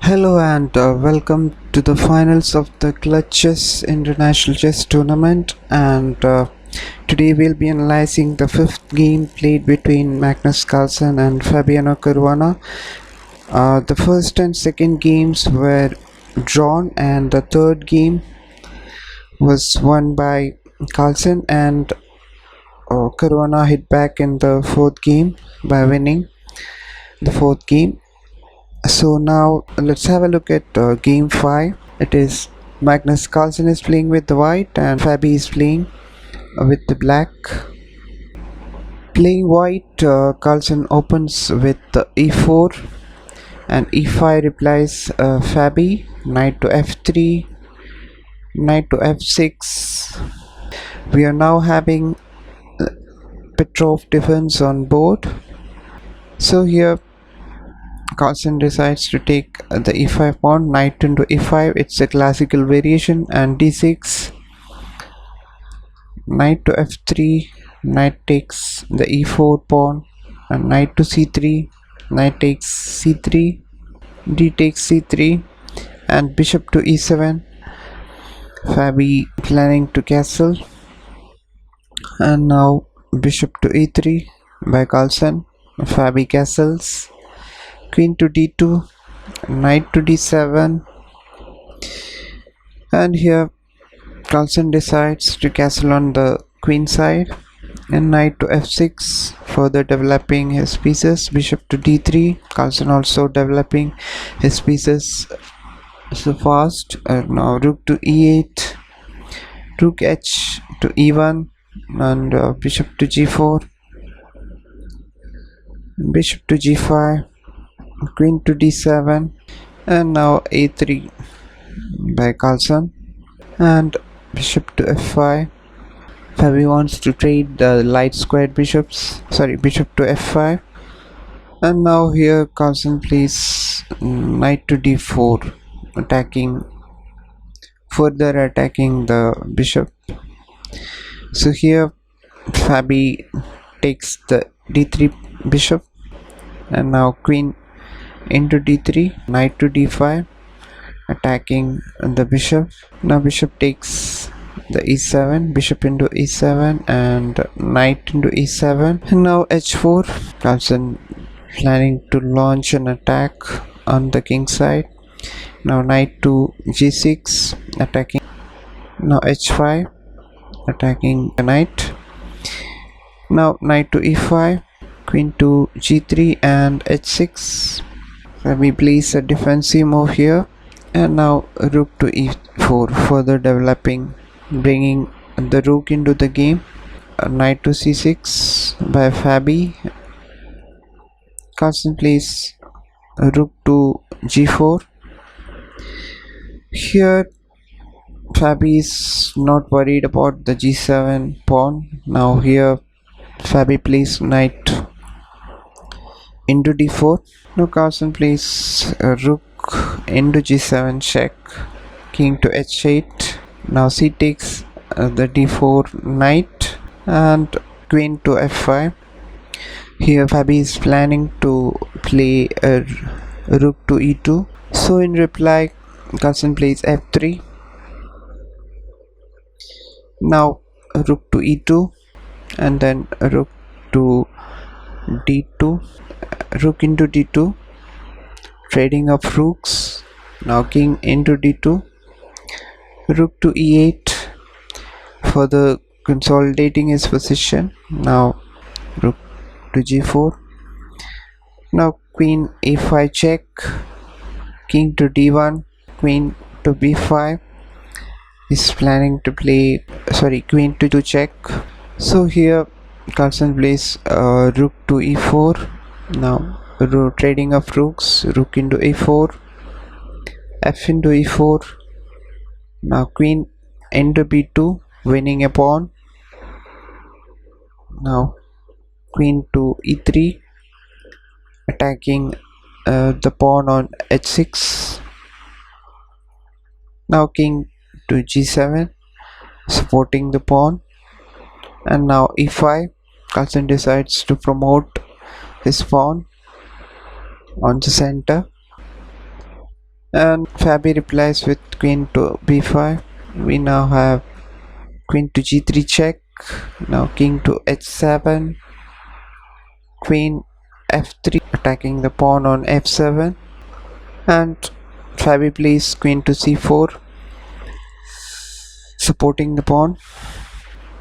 Hello and welcome to the finals of the Clutch Chess International Chess Tournament, and today we'll be analyzing the fifth game played between Magnus Carlsen and Fabiano Caruana. The first and second games were drawn, and the third game was won by Carlsen, and Caruana hit back in the fourth game by winning the fourth game. So now let's have a look at game 5. It is Magnus Carlsen is playing with the white and Fabi is playing with the black. Playing white, Carlsen opens with e4 and e5 replies Fabi, knight to f3, knight to f6. We are now having Petrov defense on board. So here Carlsen decides to take the e5 pawn, knight into e5, it's a classical variation, and d6, knight to f3, knight takes the e4 pawn, and knight to c3, knight takes c3, d takes c3, and bishop to e7. Fabi planning to castle, and now bishop to e3 by Carlsen. Fabi castles. Queen to d2, knight to d7, and here Carlsen decides to castle on the queen side, and knight to f6, further developing his pieces. Bishop to d3, Carlsen also developing his pieces so fast. Now rook to e8, rook h to e1, and bishop to g4, bishop to g5, queen to d7, and now a3 by Carlsen, and bishop to f5. Fabi wants to trade the light squared bishop to f5, and now here Carlsen plays knight to d4, further attacking the bishop. So here Fabi takes the d3 bishop, and now queen into d3, knight to d5, attacking the bishop. Now bishop takes the e7, bishop into e7, and knight into e7, and now h4. Carlsen planning to launch an attack on the king side. Now knight to g6, attacking. Now h5, attacking the knight. Now knight to e5, queen to g3, and h6. We place a defensive move here, and now rook to e4, further developing, bringing the rook into the game. Knight to c6 by Fabi. Carlsen plays rook to g4. Here Fabi is not worried about the g7 pawn. Now here Fabi plays knight into d4. Now Carlsen plays rook into g7 check, king to h8. Now c takes the d4 knight, and queen to f5. Here Fabi is planning to play a rook to e2. So in reply, Carlsen plays f3. Now rook to e2, and then rook to d2, rook into d2, trading of rooks. Now king into d2, rook to e8, further consolidating his position. Now rook to g4. Now queen a5 check, king to d1, queen to b5. He's planning to play queen to check. So here Carlsen plays rook to e4. Now trading of rooks, rook into e4, f into e4. Now queen into b2, winning a pawn. Now queen to e3, attacking the pawn on h6. Now king to g7, supporting the pawn, and now e5. Carlsen decides to promote his pawn on the center. And Fabi replies with queen to b5. We now have queen to g3 check. Now king to h7, queen f3, attacking the pawn on f7, and Fabi plays queen to c4, supporting the pawn.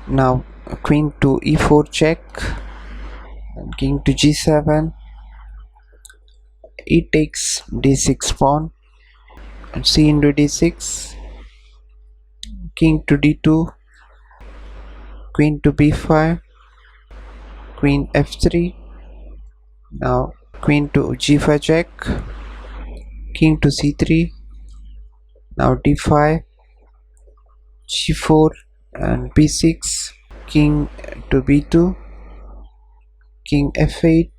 Now queen to e4 check, and king to g7, e takes d6 pawn, and c into d6, king to d2, queen to b5, queen f3. Now queen to g5 check, king to c3, now d5, g4 and b6, king to b2, king f8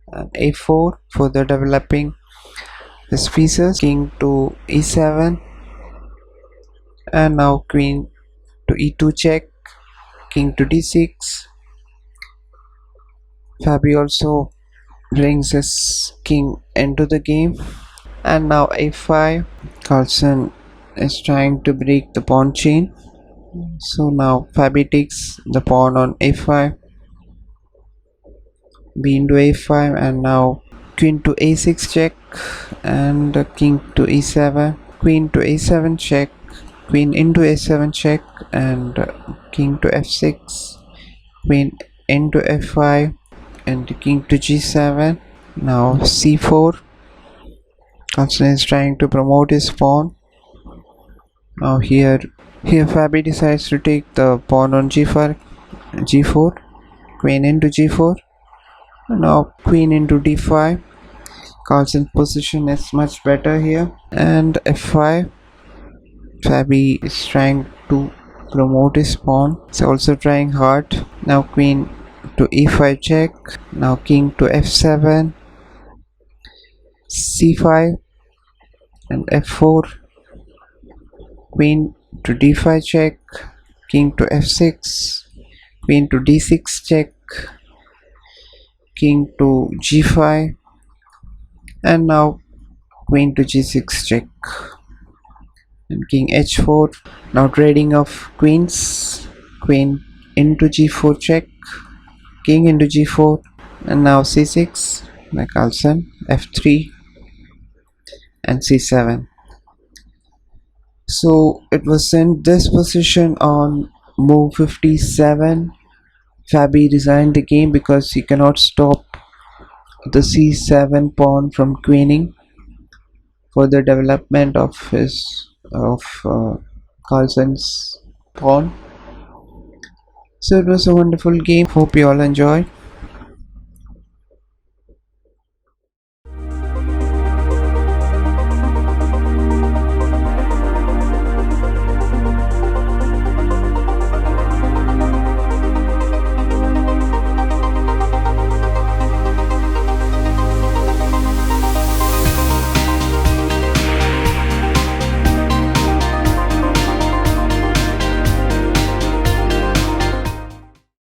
and a4, further developing his pieces, king to e7, and now queen to e2 check, king to d6. Fabi also brings his king into the game, and now a5. Carlsen is trying to break the pawn chain, so now Fabi takes the pawn on a5, b into a5, and now queen to a6 check, and king to e7, queen to a7 check, queen into a7 check, and king to f6, queen into f5, and king to g7. Now c4. Carlsen is trying to promote his pawn. Now here Fabi decides to take the pawn on g4, queen into g4. Now queen into d5. Carlsen's position is much better here, and f5. Fabi is trying to promote his pawn. He's also trying hard. Now queen to e5 check. Now king to f7, c5 and f4, queen to d5 check, king to f6, queen to d6 check, king to g5, and now queen to g6 check, and king h4. Now trading of queens, queen into g4 check, king into g4, and now c6 by Carlsen, f3 and c7. So it was in this position on move 57. Fabi resigned the game because he cannot stop the c7 pawn from queening for the development of Carlsen's pawn. So it was a wonderful game. Hope you all enjoyed.